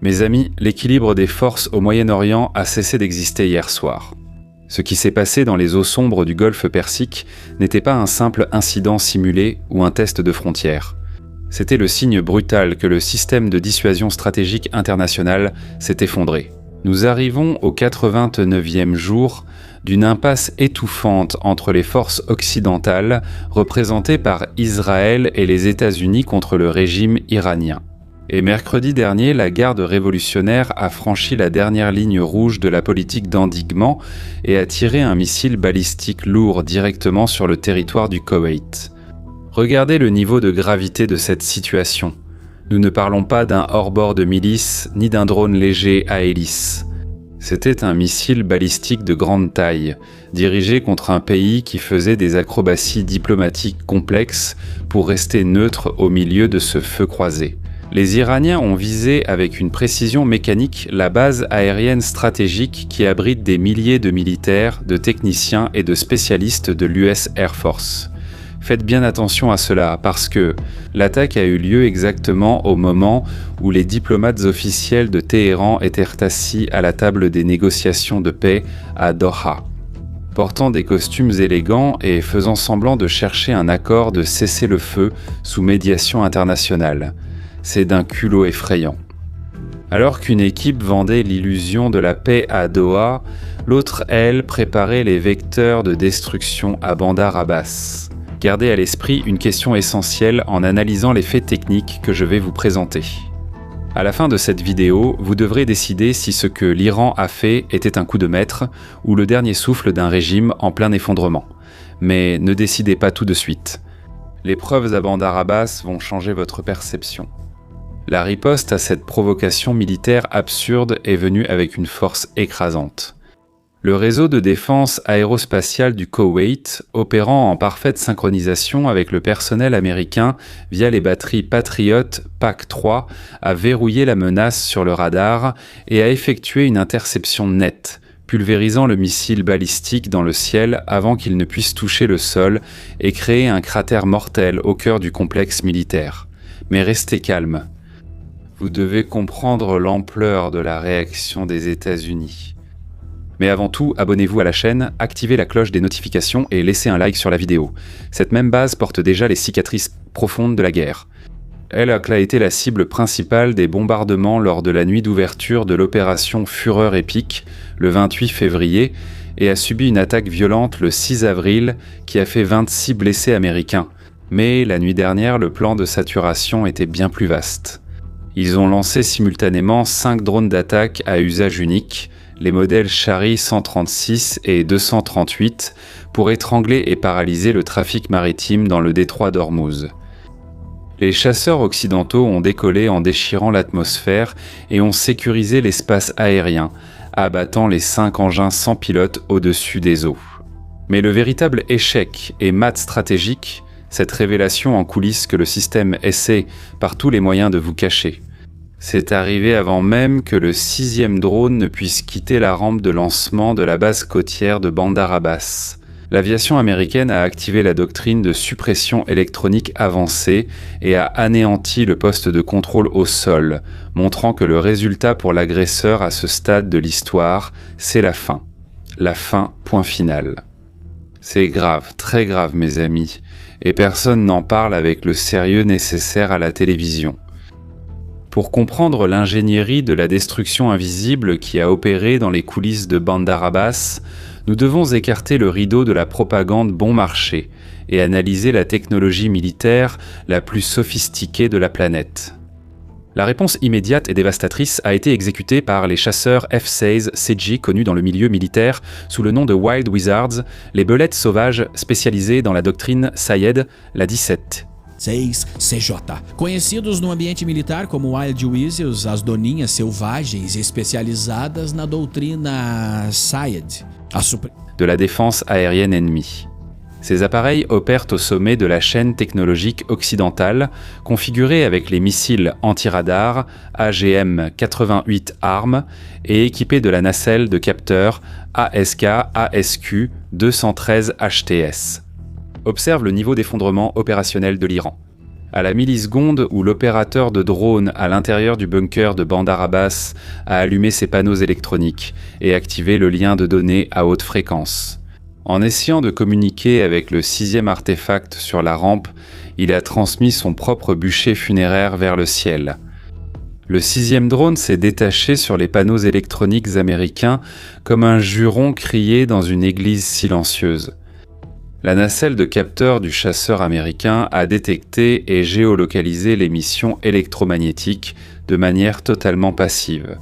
Mes amis, l'équilibre des forces au Moyen-Orient a cessé d'exister hier soir. Ce qui s'est passé dans les eaux sombres du golfe Persique n'était pas un simple incident simulé ou un test de frontières. C'était le signe brutal que le système de dissuasion stratégique international s'est effondré. Nous arrivons au 89e jour d'une impasse étouffante entre les forces occidentales représentées par Israël et les États-Unis contre le régime iranien. Et mercredi dernier, la garde révolutionnaire a franchi la dernière ligne rouge de la politique d'endiguement et a tiré un missile balistique lourd directement sur le territoire du Koweït. Regardez le niveau de gravité de cette situation. Nous ne parlons pas d'un hors-bord de milice ni d'un drone léger à hélice. C'était un missile balistique de grande taille, dirigé contre un pays qui faisait des acrobaties diplomatiques complexes pour rester neutre au milieu de ce feu croisé. Les Iraniens ont visé avec une précision mécanique la base aérienne stratégique qui abrite des milliers de militaires, de techniciens et de spécialistes de l'US Air Force. Faites bien attention à cela parce que l'attaque a eu lieu exactement au moment où les diplomates officiels de Téhéran étaient assis à la table des négociations de paix à Doha, portant des costumes élégants et faisant semblant de chercher un accord de cessez-le-feu sous médiation internationale. C'est d'un culot effrayant. Alors qu'une équipe vendait l'illusion de la paix à Doha, l'autre, elle, préparait les vecteurs de destruction à Bandar Abbas. Gardez à l'esprit une question essentielle en analysant les faits techniques que je vais vous présenter. À la fin de cette vidéo, vous devrez décider si ce que l'Iran a fait était un coup de maître ou le dernier souffle d'un régime en plein effondrement. Mais ne décidez pas tout de suite. Les preuves à Bandar Abbas vont changer votre perception. La riposte à cette provocation militaire absurde est venue avec une force écrasante. Le réseau de défense aérospatiale du Koweït, opérant en parfaite synchronisation avec le personnel américain via les batteries Patriot PAC-3, a verrouillé la menace sur le radar et a effectué une interception nette, pulvérisant le missile balistique dans le ciel avant qu'il ne puisse toucher le sol et créer un cratère mortel au cœur du complexe militaire. Mais restez calme. Vous devez comprendre l'ampleur de la réaction des États-Unis. Mais avant tout, abonnez-vous à la chaîne, activez la cloche des notifications et laissez un like sur la vidéo. Cette même base porte déjà les cicatrices profondes de la guerre. Elle a été la cible principale des bombardements lors de la nuit d'ouverture de l'opération Fureur épique, le 28 février, et a subi une attaque violente le 6 avril qui a fait 26 blessés américains. Mais la nuit dernière, le plan de saturation était bien plus vaste. Ils ont lancé simultanément 5 drones d'attaque à usage unique, les modèles Shari 136 et 238, pour étrangler et paralyser le trafic maritime dans le détroit d'Ormuz. Les chasseurs occidentaux ont décollé en déchirant l'atmosphère et ont sécurisé l'espace aérien, abattant les 5 engins sans pilote au-dessus des eaux. Mais le véritable échec et mat stratégique, cette révélation en coulisses que le système essaie par tous les moyens de vous cacher. C'est arrivé avant même que le 6e drone ne puisse quitter la rampe de lancement de la base côtière de Bandar Abbas. L'aviation américaine a activé la doctrine de suppression électronique avancée et a anéanti le poste de contrôle au sol, montrant que le résultat pour l'agresseur à ce stade de l'histoire, c'est la fin. La fin, point final. C'est grave, très grave mes amis, et personne n'en parle avec le sérieux nécessaire à la télévision. Pour comprendre l'ingénierie de la destruction invisible qui a opéré dans les coulisses de Bandar Abbas, nous devons écarter le rideau de la propagande bon marché et analyser la technologie militaire la plus sophistiquée de la planète. La réponse immédiate et dévastatrice a été exécutée par les chasseurs F-16 CG connus dans le milieu militaire sous le nom de Wild Wizards, les belettes sauvages spécialisées dans la doctrine Sayed, la 17. 6 CJ, conhecidos no ambiente militar como Wild Wizards, as doninhas selvagens especializadas na doutrina Sayed, de la défense aérienne ennemie. Ces appareils opèrent au sommet de la chaîne technologique occidentale, configurés avec les missiles anti-radar AGM-88 ARM et équipés de la nacelle de capteurs ASK-ASQ 213 HTS. Observe le niveau d'effondrement opérationnel de l'Iran. À la milliseconde où l'opérateur de drone à l'intérieur du bunker de Bandar Abbas a allumé ses panneaux électroniques et activé le lien de données à haute fréquence. En essayant de communiquer avec le 6e artefact sur la rampe, il a transmis son propre bûcher funéraire vers le ciel. Le 6e drone s'est détaché sur les panneaux électroniques américains comme un juron crié dans une église silencieuse. La nacelle de capteur du chasseur américain a détecté et géolocalisé l'émission électromagnétique de manière totalement passive,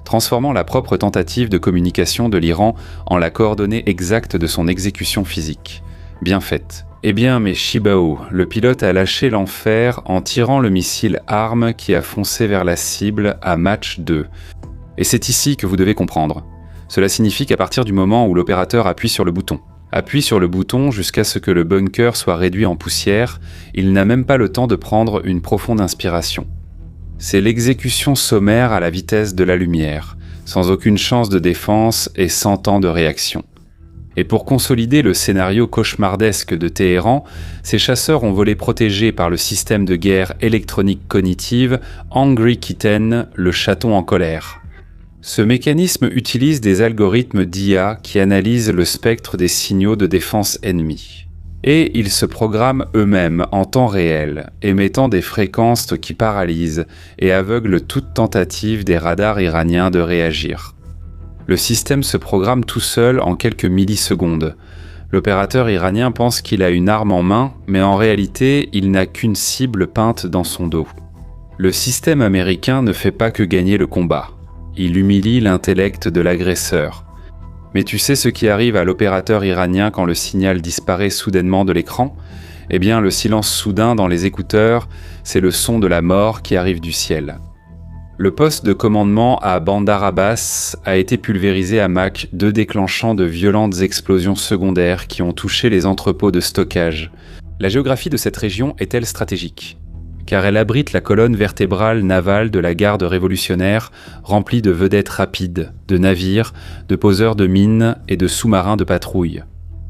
transformant la propre tentative de communication de l'Iran en la coordonnée exacte de son exécution physique. Bien faite. Eh bien, mes Shibao, le pilote a lâché l'enfer en tirant le missile ARM qui a foncé vers la cible à Mach 2. Et c'est ici que vous devez comprendre. Cela signifie qu'à partir du moment où l'opérateur appuie sur le bouton jusqu'à ce que le bunker soit réduit en poussière, il n'a même pas le temps de prendre une profonde inspiration. C'est l'exécution sommaire à la vitesse de la lumière, sans aucune chance de défense et sans temps de réaction. Et pour consolider le scénario cauchemardesque de Téhéran, ces chasseurs ont volé protégés par le système de guerre électronique cognitive Angry Kitten, le chaton en colère. Ce mécanisme utilise des algorithmes d'IA qui analysent le spectre des signaux de défense ennemis. Et ils se programment eux-mêmes en temps réel, émettant des fréquences qui paralysent et aveuglent toute tentative des radars iraniens de réagir. Le système se programme tout seul en quelques millisecondes. L'opérateur iranien pense qu'il a une arme en main, mais en réalité, il n'a qu'une cible peinte dans son dos. Le système américain ne fait pas que gagner le combat. Il humilie l'intellect de l'agresseur. Mais tu sais ce qui arrive à l'opérateur iranien quand le signal disparaît soudainement de l'écran ? Eh bien, le silence soudain dans les écouteurs, c'est le son de la mort qui arrive du ciel. Le poste de commandement à Bandar Abbas a été pulvérisé à Mach 2, déclenchant de violentes explosions secondaires qui ont touché les entrepôts de stockage. La géographie de cette région est-elle stratégique ? Car elle abrite la colonne vertébrale navale de la garde révolutionnaire, remplie de vedettes rapides, de navires, de poseurs de mines et de sous-marins de patrouille.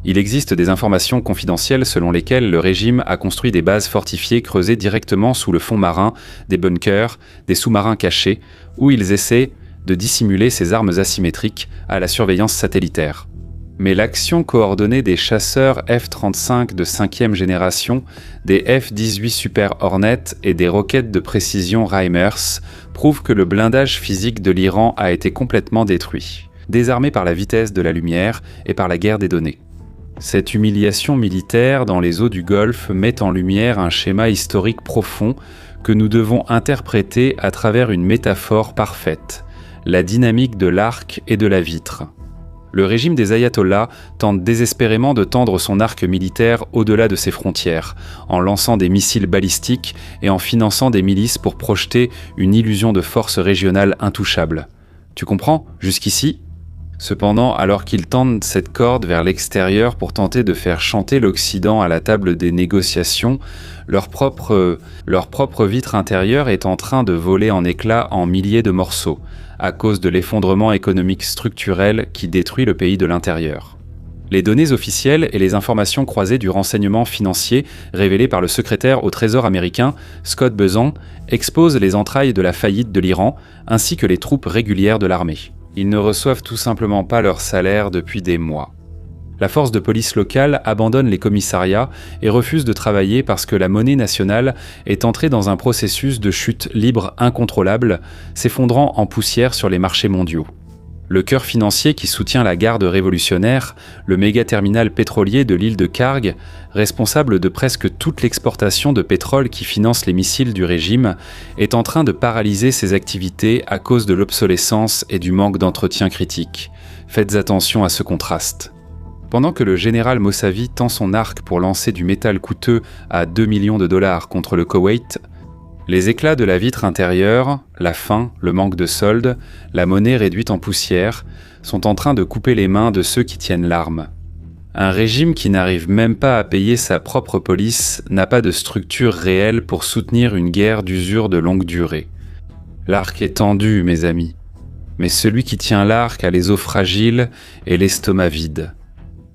Il existe des informations confidentielles selon lesquelles le régime a construit des bases fortifiées creusées directement sous le fond marin, des bunkers, des sous-marins cachés, où ils essaient de dissimuler ces armes asymétriques à la surveillance satellitaire. Mais l'action coordonnée des chasseurs F-35 de 5e génération, des F-18 Super Hornet et des roquettes de précision Reimers prouve que le blindage physique de l'Iran a été complètement détruit, désarmé par la vitesse de la lumière et par la guerre des données. Cette humiliation militaire dans les eaux du Golfe met en lumière un schéma historique profond que nous devons interpréter à travers une métaphore parfaite, la dynamique de l'arc et de la vitre. Le régime des ayatollahs tente désespérément de tendre son arc militaire au-delà de ses frontières, en lançant des missiles balistiques et en finançant des milices pour projeter une illusion de force régionale intouchable. Tu comprends, jusqu'ici ? Cependant, alors qu'ils tendent cette corde vers l'extérieur pour tenter de faire chanter l'Occident à la table des négociations, leur propre vitre intérieure est en train de voler en éclats en milliers de morceaux, à cause de l'effondrement économique structurel qui détruit le pays de l'intérieur. Les données officielles et les informations croisées du renseignement financier révélées par le secrétaire au Trésor américain, Scott Bessent, exposent les entrailles de la faillite de l'Iran, ainsi que les troupes régulières de l'armée. Ils ne reçoivent tout simplement pas leur salaire depuis des mois. La force de police locale abandonne les commissariats et refuse de travailler parce que la monnaie nationale est entrée dans un processus de chute libre incontrôlable, s'effondrant en poussière sur les marchés mondiaux. Le cœur financier qui soutient la garde révolutionnaire, le méga-terminal pétrolier de l'île de Karg, responsable de presque toute l'exportation de pétrole qui finance les missiles du régime, est en train de paralyser ses activités à cause de l'obsolescence et du manque d'entretien critique. Faites attention à ce contraste. Pendant que le général Mossavi tend son arc pour lancer du métal coûteux à 2 millions de dollars contre le Koweït, les éclats de la vitre intérieure, la faim, le manque de solde, la monnaie réduite en poussière, sont en train de couper les mains de ceux qui tiennent l'arme. Un régime qui n'arrive même pas à payer sa propre police n'a pas de structure réelle pour soutenir une guerre d'usure de longue durée. L'arc est tendu, mes amis, mais celui qui tient l'arc a les os fragiles et l'estomac vide.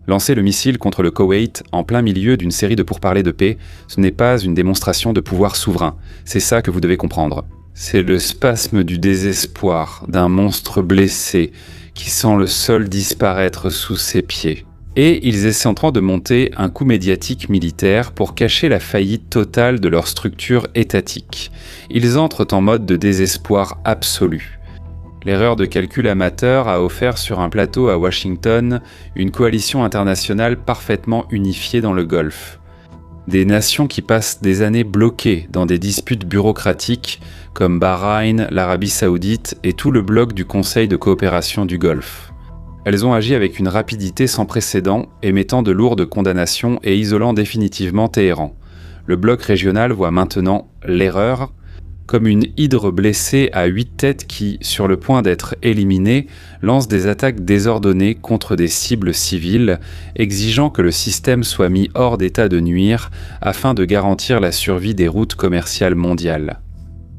Lancer le missile contre le Koweït en plein milieu d'une série de pourparlers de paix, ce n'est pas une démonstration de pouvoir souverain. C'est ça que vous devez comprendre. C'est le spasme du désespoir d'un monstre blessé qui sent le sol disparaître sous ses pieds. Et ils essaient en train de monter un coup médiatique militaire pour cacher la faillite totale de leur structure étatique. Ils entrent en mode de désespoir absolu. L'erreur de calcul amateur a offert sur un plateau à Washington une coalition internationale parfaitement unifiée dans le Golfe. Des nations qui passent des années bloquées dans des disputes bureaucratiques comme Bahreïn, l'Arabie Saoudite et tout le bloc du Conseil de coopération du Golfe. Elles ont agi avec une rapidité sans précédent, émettant de lourdes condamnations et isolant définitivement Téhéran. Le bloc régional voit maintenant l'erreur comme une hydre blessée à 8 têtes qui, sur le point d'être éliminée, lance des attaques désordonnées contre des cibles civiles, exigeant que le système soit mis hors d'état de nuire afin de garantir la survie des routes commerciales mondiales.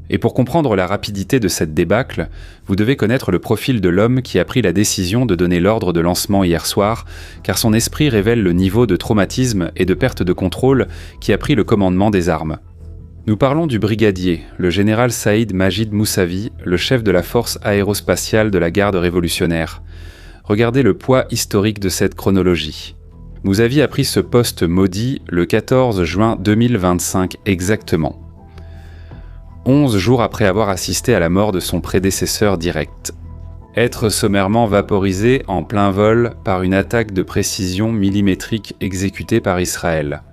Et pour comprendre la rapidité de cette débâcle, vous devez connaître le profil de l'homme qui a pris la décision de donner l'ordre de lancement hier soir, car son esprit révèle le niveau de traumatisme et de perte de contrôle qui a pris le commandement des armes. Nous parlons du brigadier, le général Saïd Majid Moussavi, le chef de la force aérospatiale de la garde révolutionnaire. Regardez le poids historique de cette chronologie. Moussavi a pris ce poste maudit le 14 juin 2025 exactement. 11 jours après avoir assisté à la mort de son prédécesseur direct. Être sommairement vaporisé en plein vol par une attaque de précision millimétrique exécutée par Israël.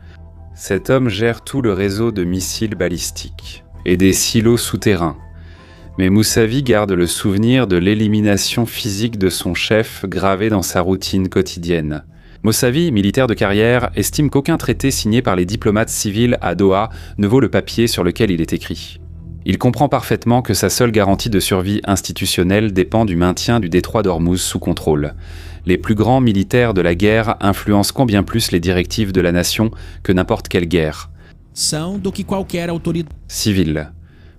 Cet homme gère tout le réseau de missiles balistiques et des silos souterrains. Mais Moussavi garde le souvenir de l'élimination physique de son chef gravé dans sa routine quotidienne. Moussavi, militaire de carrière, estime qu'aucun traité signé par les diplomates civils à Doha ne vaut le papier sur lequel il est écrit. Il comprend parfaitement que sa seule garantie de survie institutionnelle dépend du maintien du détroit d'Ormuz sous contrôle. Les plus grands militaires de la guerre influencent combien plus les directives de la nation que n'importe quelle guerre. Civile.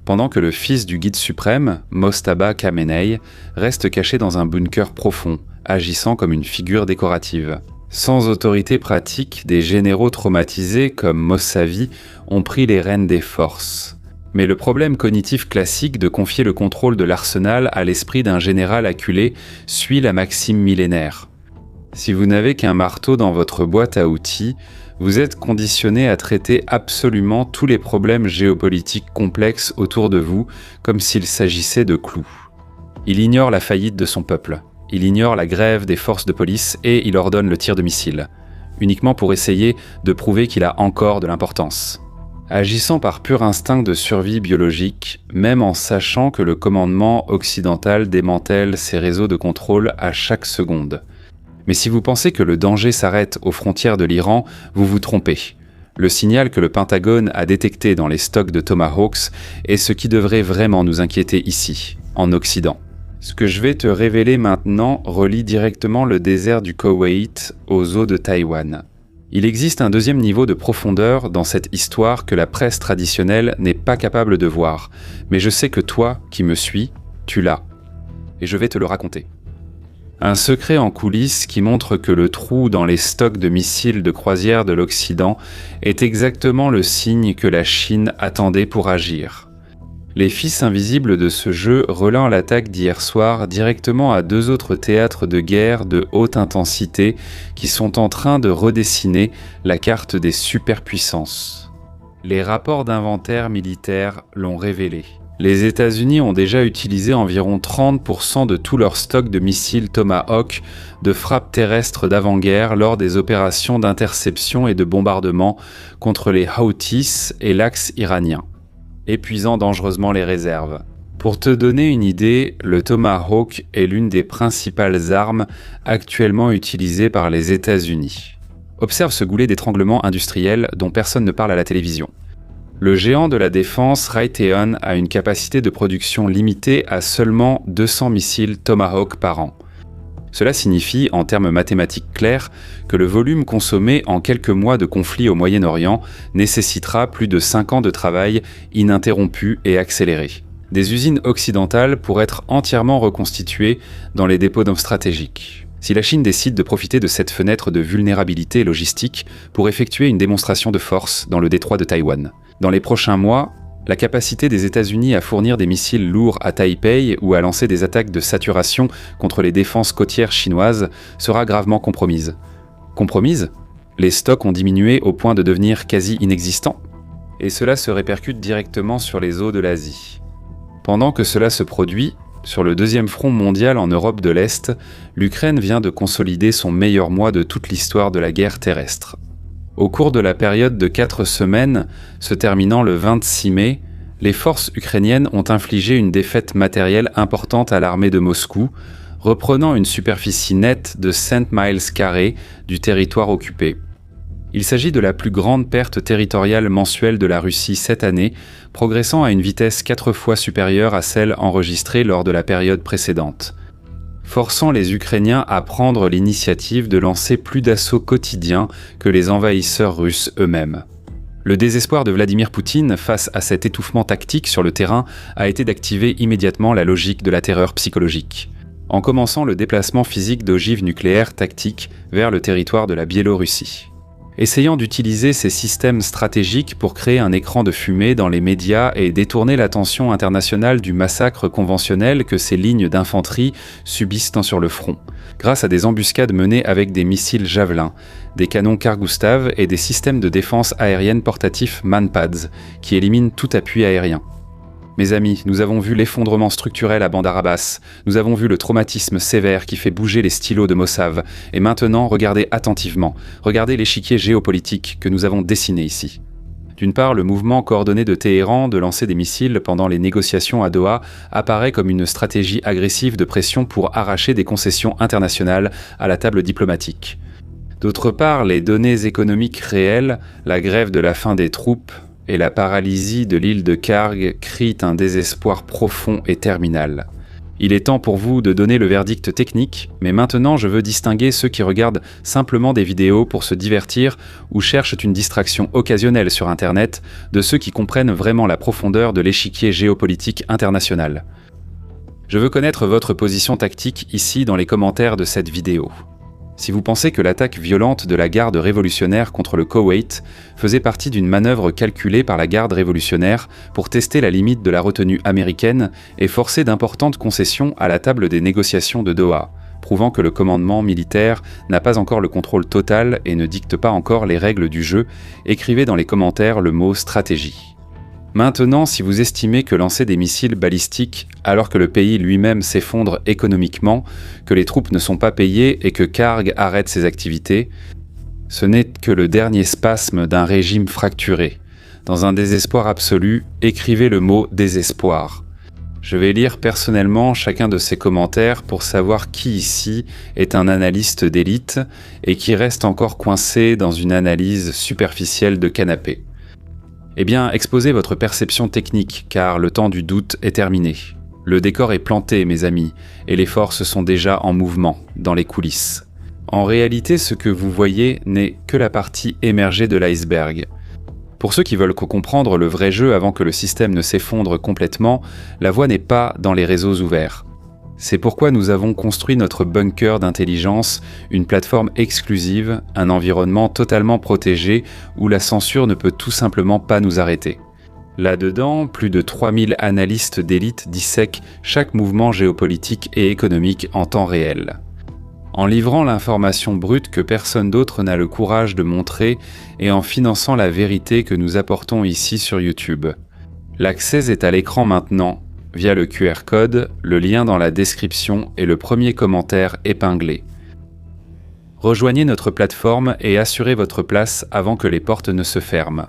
Pendant que le fils du guide suprême, Mojtaba Khamenei, reste caché dans un bunker profond, agissant comme une figure décorative. Sans autorité pratique, des généraux traumatisés comme Moussavi ont pris les rênes des forces. Mais le problème cognitif classique de confier le contrôle de l'arsenal à l'esprit d'un général acculé suit la maxime millénaire. Si vous n'avez qu'un marteau dans votre boîte à outils, vous êtes conditionné à traiter absolument tous les problèmes géopolitiques complexes autour de vous comme s'il s'agissait de clous. Il ignore la faillite de son peuple, il ignore la grève des forces de police et il ordonne le tir de missiles, uniquement pour essayer de prouver qu'il a encore de l'importance. Agissant par pur instinct de survie biologique, même en sachant que le commandement occidental démantèle ses réseaux de contrôle à chaque seconde. Mais si vous pensez que le danger s'arrête aux frontières de l'Iran, vous vous trompez. Le signal que le Pentagone a détecté dans les stocks de Tomahawks est ce qui devrait vraiment nous inquiéter ici, en Occident. Ce que je vais te révéler maintenant relie directement le désert du Koweït aux eaux de Taïwan. Il existe un deuxième niveau de profondeur dans cette histoire que la presse traditionnelle n'est pas capable de voir, mais je sais que toi, qui me suis, tu l'as. Et je vais te le raconter. Un secret en coulisses qui montre que le trou dans les stocks de missiles de croisière de l'Occident est exactement le signe que la Chine attendait pour agir. Les fils invisibles de ce jeu relaient l'attaque d'hier soir directement à 2 autres théâtres de guerre de haute intensité qui sont en train de redessiner la carte des superpuissances. Les rapports d'inventaire militaire l'ont révélé. Les États-Unis ont déjà utilisé environ 30% de tout leur stock de missiles Tomahawk de frappe terrestre d'avant-guerre lors des opérations d'interception et de bombardement contre les Houthis et l'axe iranien, épuisant dangereusement les réserves. Pour te donner une idée, le Tomahawk est l'une des principales armes actuellement utilisées par les États-Unis. Observe ce goulet d'étranglement industriel dont personne ne parle à la télévision. Le géant de la défense Raytheon a une capacité de production limitée à seulement 200 missiles Tomahawk par an. Cela signifie, en termes mathématiques clairs, que le volume consommé en quelques mois de conflit au Moyen-Orient nécessitera plus de 5 ans de travail ininterrompu et accéléré. Des usines occidentales pourraient être entièrement reconstituées dans les dépôts stratégiques. Si la Chine décide de profiter de cette fenêtre de vulnérabilité logistique pour effectuer une démonstration de force dans le détroit de Taïwan, dans les prochains mois, la capacité des États-Unis à fournir des missiles lourds à Taipei ou à lancer des attaques de saturation contre les défenses côtières chinoises sera gravement compromise. Compromise ? Les stocks ont diminué au point de devenir quasi inexistants. Et cela se répercute directement sur les eaux de l'Asie. Pendant que cela se produit, sur le deuxième front mondial en Europe de l'Est, l'Ukraine vient de consolider son meilleur mois de toute l'histoire de la guerre terrestre. Au cours de la période de 4 semaines, se terminant le 26 mai, les forces ukrainiennes ont infligé une défaite matérielle importante à l'armée de Moscou, reprenant une superficie nette de 5 miles carrés du territoire occupé. Il s'agit de la plus grande perte territoriale mensuelle de la Russie cette année, progressant à une vitesse 4 fois supérieure à celle enregistrée lors de la période précédente, forçant les Ukrainiens à prendre l'initiative de lancer plus d'assauts quotidiens que les envahisseurs russes eux-mêmes. Le désespoir de Vladimir Poutine face à cet étouffement tactique sur le terrain a été d'activer immédiatement la logique de la terreur psychologique, en commençant le déplacement physique d'ogives nucléaires tactiques vers le territoire de la Biélorussie. Essayant d'utiliser ces systèmes stratégiques pour créer un écran de fumée dans les médias et détourner l'attention internationale du massacre conventionnel que ces lignes d'infanterie subissent tant sur le front, grâce à des embuscades menées avec des missiles Javelin, des canons Carl-Gustav et des systèmes de défense aérienne portatifs Manpads, qui éliminent tout appui aérien. Mes amis, nous avons vu l'effondrement structurel à Bandar Abbas, nous avons vu le traumatisme sévère qui fait bouger les stylos de Mossav, et maintenant, regardez attentivement, regardez l'échiquier géopolitique que nous avons dessiné ici. D'une part, le mouvement coordonné de Téhéran de lancer des missiles pendant les négociations à Doha apparaît comme une stratégie agressive de pression pour arracher des concessions internationales à la table diplomatique. D'autre part, les données économiques réelles, la grève de la faim des troupes, et la paralysie de l'île de Karg crient un désespoir profond et terminal. Il est temps pour vous de donner le verdict technique, mais maintenant je veux distinguer ceux qui regardent simplement des vidéos pour se divertir ou cherchent une distraction occasionnelle sur Internet de ceux qui comprennent vraiment la profondeur de l'échiquier géopolitique international. Je veux connaître votre position tactique ici dans les commentaires de cette vidéo. Si vous pensez que l'attaque violente de la garde révolutionnaire contre le Koweït faisait partie d'une manœuvre calculée par la garde révolutionnaire pour tester la limite de la retenue américaine et forcer d'importantes concessions à la table des négociations de Doha, prouvant que le commandement militaire n'a pas encore le contrôle total et ne dicte pas encore les règles du jeu, écrivez dans les commentaires le mot « stratégie ». Maintenant, si vous estimez que lancer des missiles balistiques alors que le pays lui-même s'effondre économiquement, que les troupes ne sont pas payées et que Karg arrête ses activités, ce n'est que le dernier spasme d'un régime fracturé. Dans un désespoir absolu, écrivez le mot « désespoir ». Je vais lire personnellement chacun de ces commentaires pour savoir qui ici est un analyste d'élite et qui reste encore coincé dans une analyse superficielle de canapé. Eh bien, exposez votre perception technique, car le temps du doute est terminé. Le décor est planté, mes amis, et les forces sont déjà en mouvement, dans les coulisses. En réalité, ce que vous voyez n'est que la partie émergée de l'iceberg. Pour ceux qui veulent comprendre le vrai jeu avant que le système ne s'effondre complètement, la voie n'est pas dans les réseaux ouverts. C'est pourquoi nous avons construit notre bunker d'intelligence, une plateforme exclusive, un environnement totalement protégé où la censure ne peut tout simplement pas nous arrêter. Là-dedans, plus de 3000 analystes d'élite dissèquent chaque mouvement géopolitique et économique en temps réel. En livrant l'information brute que personne d'autre n'a le courage de montrer et en finançant la vérité que nous apportons ici sur YouTube. L'accès est à l'écran maintenant, via le QR code, le lien dans la description et le premier commentaire épinglé. Rejoignez notre plateforme et assurez votre place avant que les portes ne se ferment.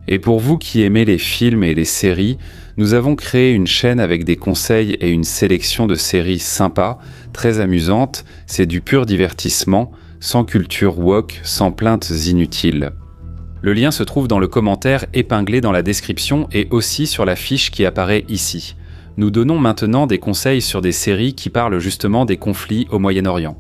Et pour vous qui aimez les films et les séries, nous avons créé une chaîne avec des conseils et une sélection de séries sympas, très amusantes, c'est du pur divertissement, sans culture woke, sans plaintes inutiles. Le lien se trouve dans le commentaire épinglé dans la description et aussi sur la fiche qui apparaît ici. Nous donnons maintenant des conseils sur des séries qui parlent justement des conflits au Moyen-Orient.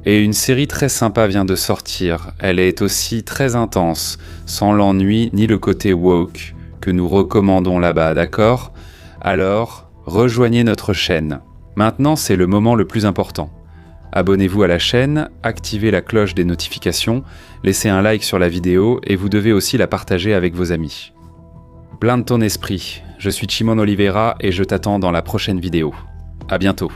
Et une série très sympa vient de sortir, elle est aussi très intense, sans l'ennui ni le côté woke, que nous recommandons là-bas, d'accord ? Alors, rejoignez notre chaîne. Maintenant, c'est le moment le plus important. Abonnez-vous à la chaîne, activez la cloche des notifications, laissez un like sur la vidéo et vous devez aussi la partager avec vos amis. Blinde ton esprit, je suis Chimon Oliveira et je t'attends dans la prochaine vidéo. À bientôt.